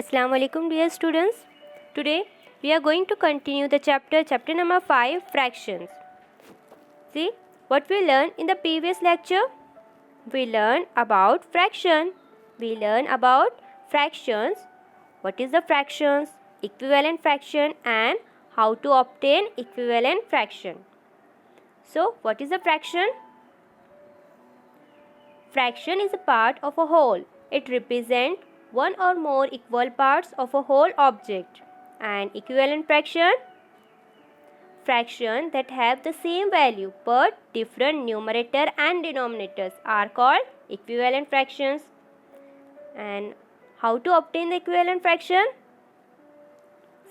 Assalamu alaikum dear students. Today we are going to continue the chapter number 5, fractions. See what we learned in the previous lecture. We learned about fraction. We learned about fractions. What is the fractions, equivalent fraction, and how to obtain equivalent fraction. So what is a fraction? Fraction is a part of a whole. It represents one or more equal parts of a whole object. And equivalent fraction that have the same value but different numerator and denominators are called equivalent fractions. And how to obtain the equivalent fraction?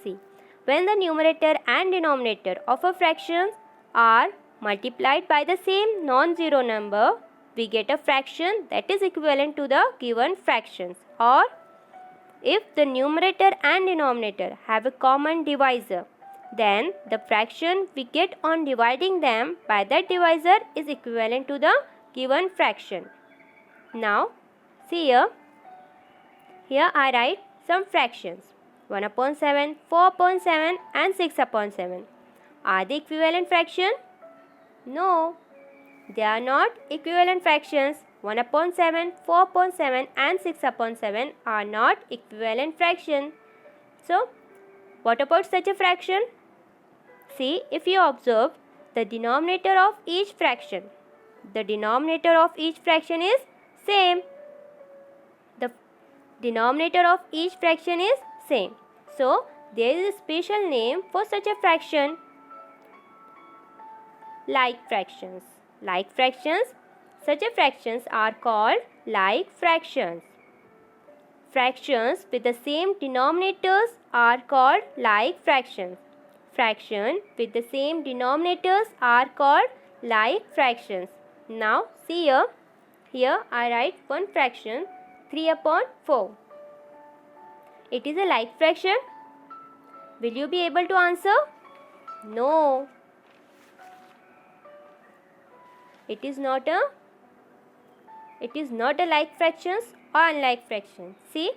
See, when the numerator and denominator of a fraction are multiplied by the same non-zero number, we get a fraction that is equivalent to the given fractions. Or if the numerator and denominator have a common divisor, then the fraction we get on dividing them by that divisor is equivalent to the given fraction. Now, see here. Here I write some fractions. 1/7, 4/7 and 6/7. Are they equivalent fraction? No. They are not equivalent fractions. 1/7, 4/7 and 6/7 are not equivalent fraction. So, what about such a fraction? See, if you observe the denominator of each fraction, the denominator of each fraction is same. The denominator of each fraction is same. So, there is a special name for such a fraction. Like fractions. Like fractions. Such a fractions are called like fractions. Fractions with the same denominators are called like fractions. Fractions with the same denominators are called like fractions. Now see here. Here I write one fraction 3/4. It is a like fraction. Will you be able to answer? No. It is not a like fractions or unlike fractions. See,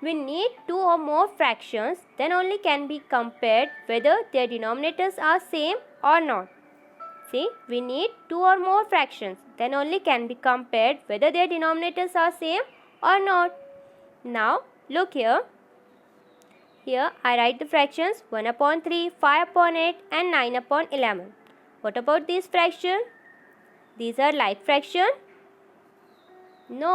we need two or more fractions, then only can be compared whether their denominators are same or not. See, we need two or more fractions, then only can be compared whether their denominators are same or not. Now, look here. Here I write the fractions 1/3, 5/8 and 9/11. What about these fractions? These are like fraction? No.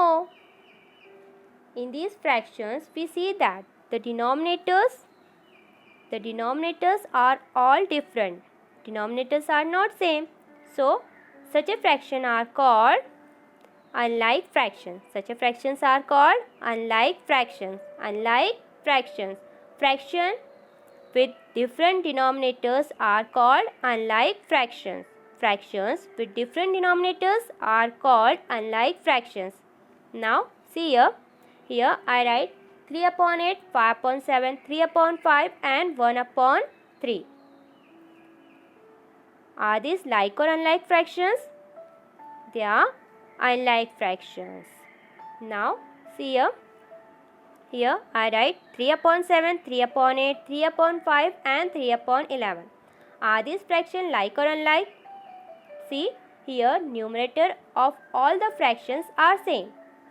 In these fractions, we see that the denominators are all different. Denominators are not same. So, such a fraction are called unlike fractions. Such a fractions are called unlike fractions. Unlike fractions. Fraction with different denominators are called unlike fractions. Fractions with different denominators are called unlike fractions. Now, see here. Here I write 3/8, 5/7, 3/5 and 1/3. Are these like or unlike fractions? They are unlike fractions. Now, see here. Here I write 3/7, 3/8, 3/5 and 3/11. Are these fractions like or unlike? See, here numerator of all the fractions are same,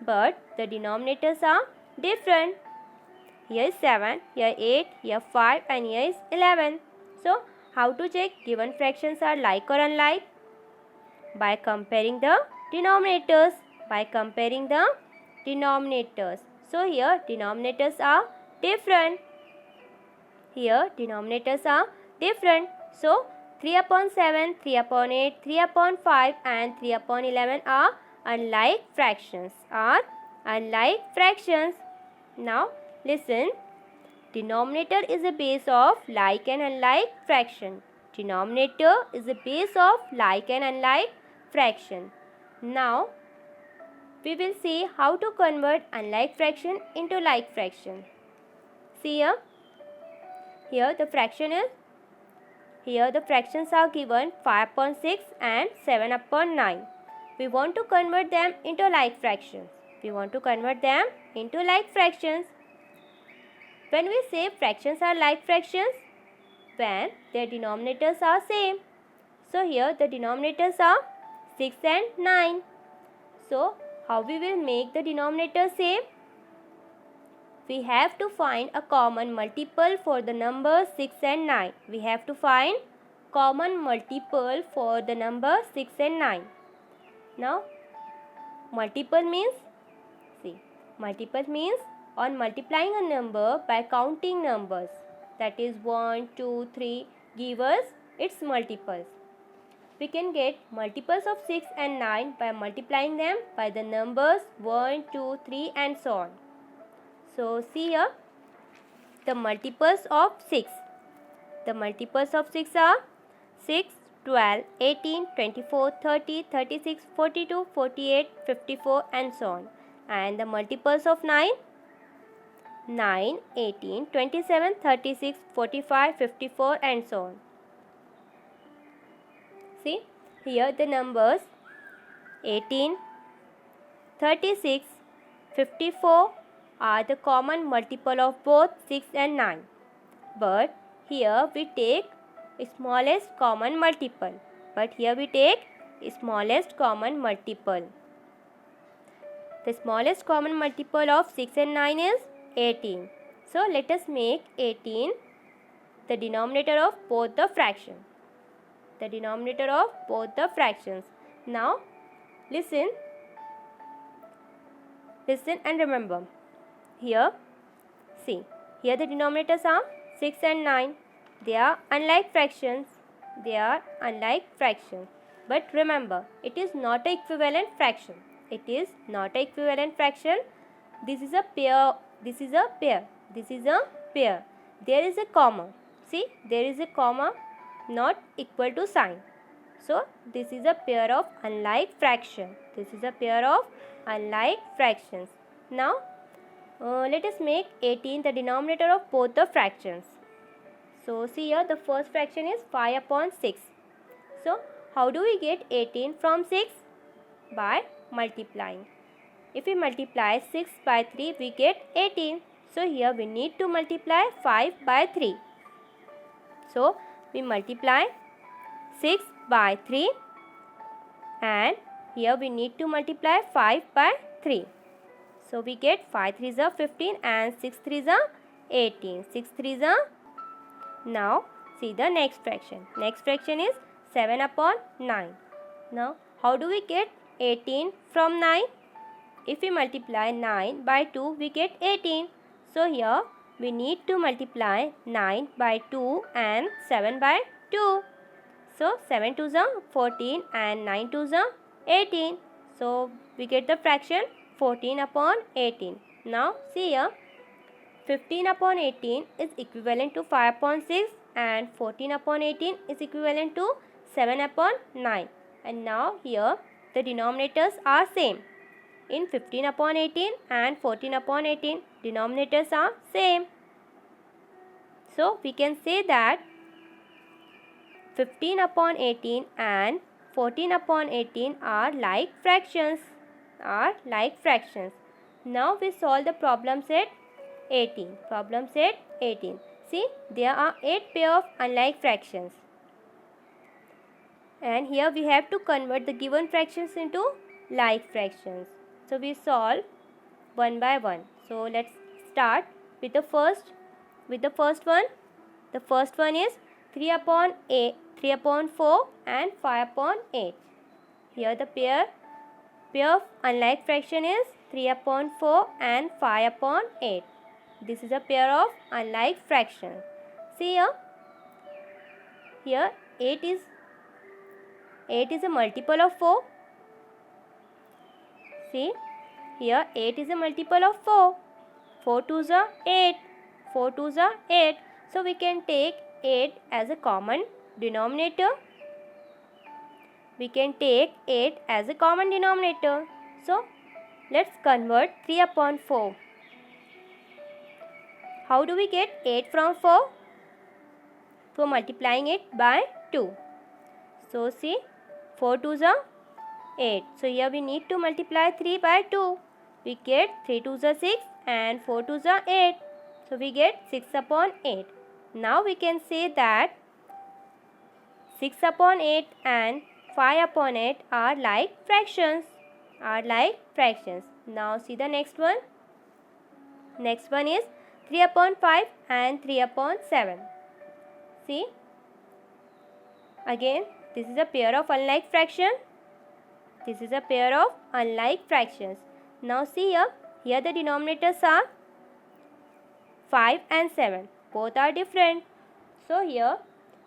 but the denominators are different. Here is 7, here 8, here 5 and here is 11. So, how to check given fractions are like or unlike? By comparing the denominators. By comparing the denominators. So, here denominators are different. Here denominators are different. So, 3/7, 3/8, 3/5 and 3/11 are unlike fractions. Now listen. Denominator is a base of like and unlike fraction. Denominator is a base of like and unlike fraction. Now we will see how to convert unlike fraction into like fraction. See here. Here the fractions are given 5/6 and 7/9. We want to convert them into like fractions. When we say fractions are like fractions, when their denominators are same. So here the denominators are 6 and 9. So how we will make the denominator same? We have to find a common multiple for the numbers 6 and 9. We have to find common multiple for the number 6 and 9. Now multiple means, multiple means on multiplying a number by counting numbers, that is 1, 2, 3, give us its multiples. We can get multiples of 6 and 9 by multiplying them by the numbers 1, 2, 3 and so on. So see here the multiples of 6. The multiples of 6 are 6, 12, 18, 24, 30, 36, 42, 48, 54 and so on. And the multiples of 9, 9, 18, 27, 36, 45, 54 and so on. See here the numbers 18, 36, 54 are the common multiple of both 6 and 9. But here we take smallest common multiple. The smallest common multiple of 6 and 9 is 18. So let us make 18 the denominator of both the fractions. Now listen and remember. Here the denominators are 6 and 9. They are unlike fractions. But remember, it is not an equivalent fraction. This is a pair. There is a comma. See, there is a comma, not equal to sign. So this is a pair of unlike fractions. Now let us make 18 the denominator of both the fractions. So see here the first fraction is 5 upon 6. So how do we get 18 from 6? By multiplying. If we multiply 6 by 3, we get 18. So here we need to multiply 5 by 3. So we multiply 6 by 3 and here we need to multiply 5 by 3. So we get 5 3s are 15 and 6 3s are 18. Now see the next fraction. Next fraction is 7 upon 9. Now how do we get 18 from 9? If we multiply 9 by 2, we get 18. So here we need to multiply 9 by 2 and 7 by 2. So 7 2s are 14 and 9 2s are 18. So we get the fraction 14 upon 18. Now see here 15 upon 18 is equivalent to 5 upon 6 and 14 upon 18 is equivalent to 7 upon 9. And now here the denominators are same. In 15 upon 18 and 14 upon 18, denominators are same. So we can say that 15 upon 18 and 14 upon 18 are like fractions. Now we solve the problem set 18. See, there are 8 pair of unlike fractions. And here we have to convert the given fractions into like fractions. So we solve one by one. So let's start with the first one. The first one is 3 upon 4 and 5 upon 8. Here the pair of unlike fraction is 3 upon 4 and 5 upon 8. This is a pair of unlike fractions. See here 8 is a multiple of 4. See, here 8 is a multiple of 4. 4 2s are 8. So we can take 8 as a common denominator. So let's convert 3 upon 4. How do we get 8 from 4? So multiplying it by 2. So see, 4 2s are 8. So here we need to multiply 3 by 2. We get 3 2s are 6 and 4 2s are 8. So we get 6 upon 8. Now we can say that 6 upon 8 and 5 upon 8 are like fractions. Now see the next one. Next one is 3 upon 5 and 3 upon 7. See, again this is a pair of unlike fraction. This is a pair of unlike fractions. Now see here the denominators are 5 and 7. Both are different. So here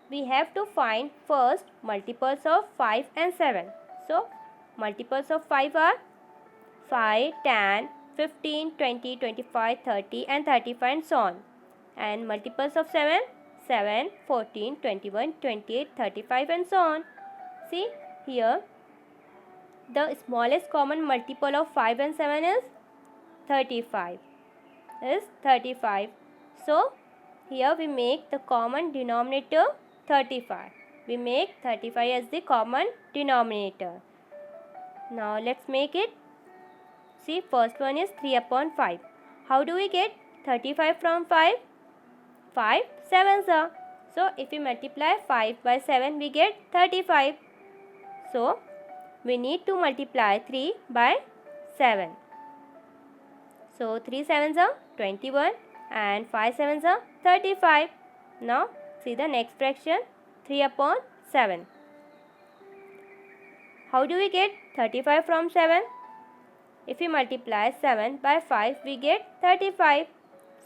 we have to find first multiples of 5 and 7. So multiples of 5 are 5, 10, 15, 20, 25, 30 and 35 and so on. And multiples of 7, 7, 14, 21, 28, 35 and so on. See here the smallest common multiple of 5 and 7 is 35. So here we make the common denominator 35. We make 35 as the common denominator. Now let's make it. See, first one is 3 upon 5. How do we get 35 from 5? 5 sevens are. So if we multiply 5 by 7, we get 35. So we need to multiply 3 by 7. So 3 sevens are 21 and 5 sevens are 35. Now see the next fraction, 3 upon 7. How do we get 35 from 7? If we multiply 7 by 5, we get 35.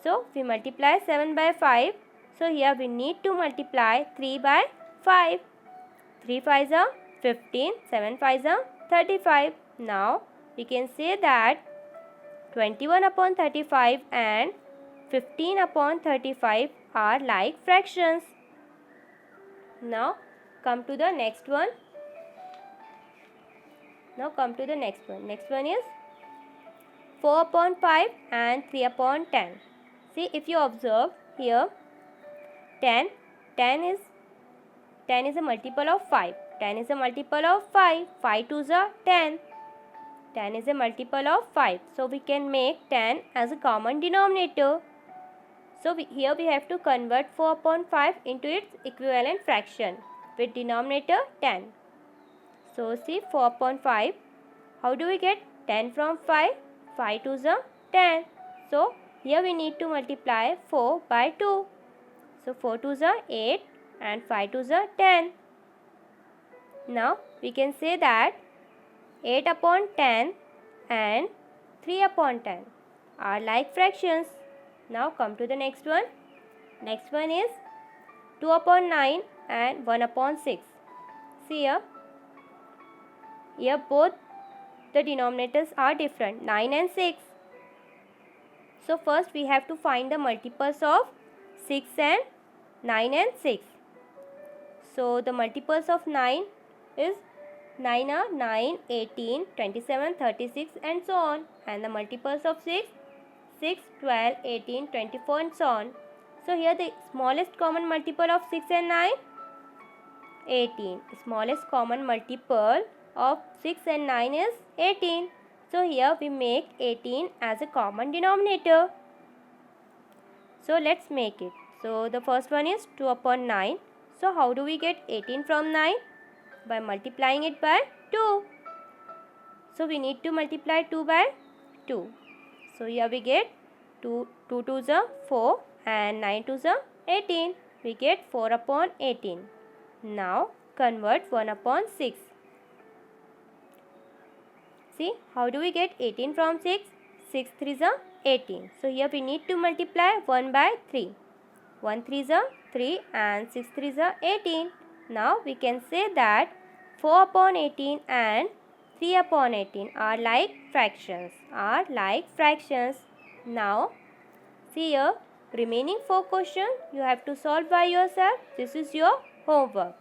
So we multiply 7 by 5. So here we need to multiply 3 by 5. 3 5s are 15, 7 5s are 35. Now we can say that 21 upon 35 and 15 upon 35 are like fractions. Now come to the next one. Next one is 4 upon 5 and 3 upon 10. See, if you observe here, 10 is a multiple of 5. 10 is a multiple of 5. 5 2s are 10. 10 is a multiple of 5. So we can make 10 as a common denominator. So here we have to convert 4 upon 5 into its equivalent fraction with denominator 10. So see, 4 upon 5. How do we get 10 from 5? 5 2s are 10. So here we need to multiply 4 by 2. So 4 2s are 8 and 5 2s are 10. Now we can say that 8 upon 10 and 3 upon 10 are like fractions. Now come to the next one. Next one is 2 upon 9 and 1 upon 6. See here both the denominators are different, 9 and 6. So first we have to find the multiples of 6 and 9 and 6. So the multiples of 9 is 9 are 9, 18, 27, 36 and so on. And the multiples of 6, 6, 12, 18, 24 and so on. So here the smallest common multiple of 6 and 9, 18. Smallest common multiple of 6 and 9 is 18. So here we make 18 as a common denominator. So let's make it. So the first one is 2 upon 9. So how do we get 18 from 9? By multiplying it by 2. So we need to multiply 2 by 2. So here we get 2 2s are 4 and 9 2s are 18. We get 4 upon 18. Now convert 1 upon 6. See, how do we get 18 from 6? 6 3s are 18. So here we need to multiply 1 by 3. 1 3s are 3 and 6 3s are 18. Now we can say that 4 upon 18 and 3 upon 18 are like fractions. Now see here, remaining 4 questions you have to solve by yourself. This is your homework.